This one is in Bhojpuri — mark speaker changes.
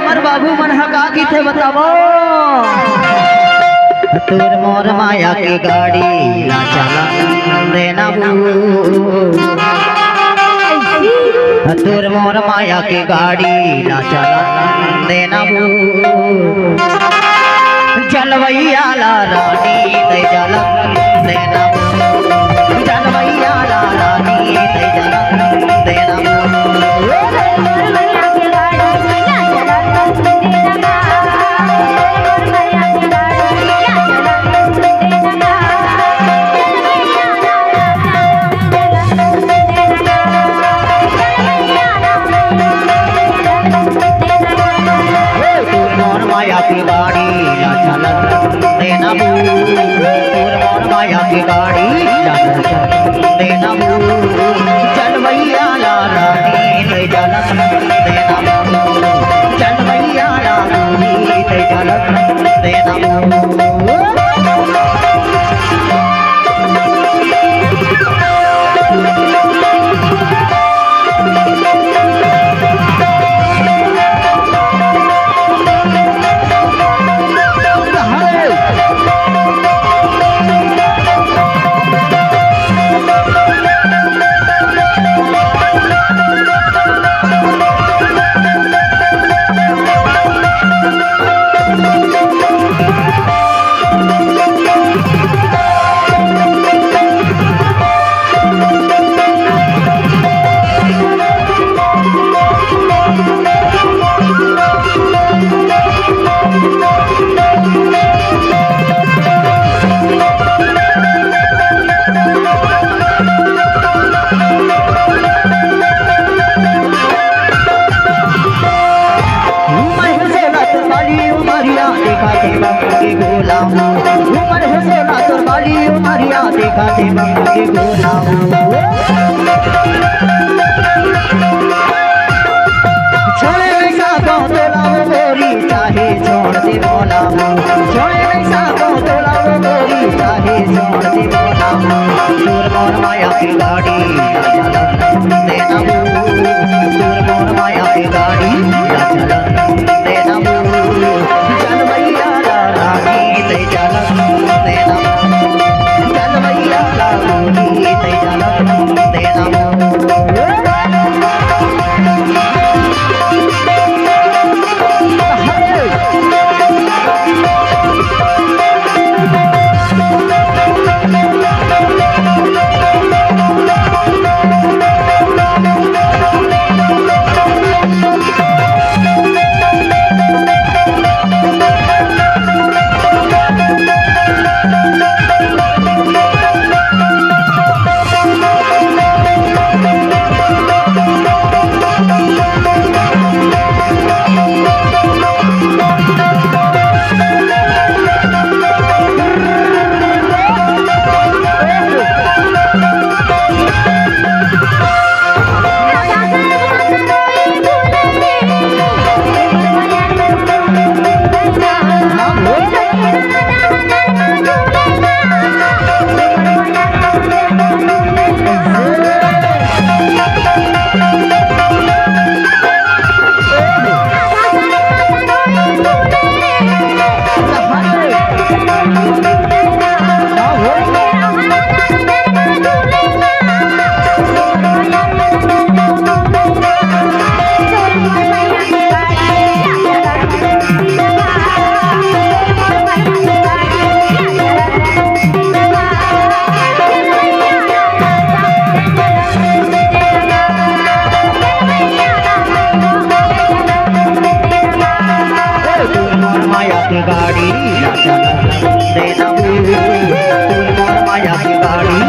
Speaker 1: हमर बाबू मन हका की थे बतावो तोर मोर माया की गाड़ी ला चला देना तोर मोर माया की गाड़ी ला चला देना जलवैया ला रानी दे जला देना जलवैया ला रानी दे जला देना माया की गाड़ी ला चला देना तोर मोर माया की गाड़ी ला चला देना जलवैया ला रानी दे जला देना जलवैया ला रानी दे जला देना उमर हुसैना तोर बाली उमरिया देखा थे के गुलाम छोड़े वैसा गाँव तोलाओ गोरी चाहे छोड़ दे बोला छोड़े वैसा गाँव तोलाओ गोरी चाहे छोड़ दे बोला तोर मोर माया की गाड़ी देना तोर मोर माया की गाड़ी देना जलवैया ला रानी दे जला देना जलवैया ला रानी दे जला देना गाड़ी देना तू मोर माया की गाड़ी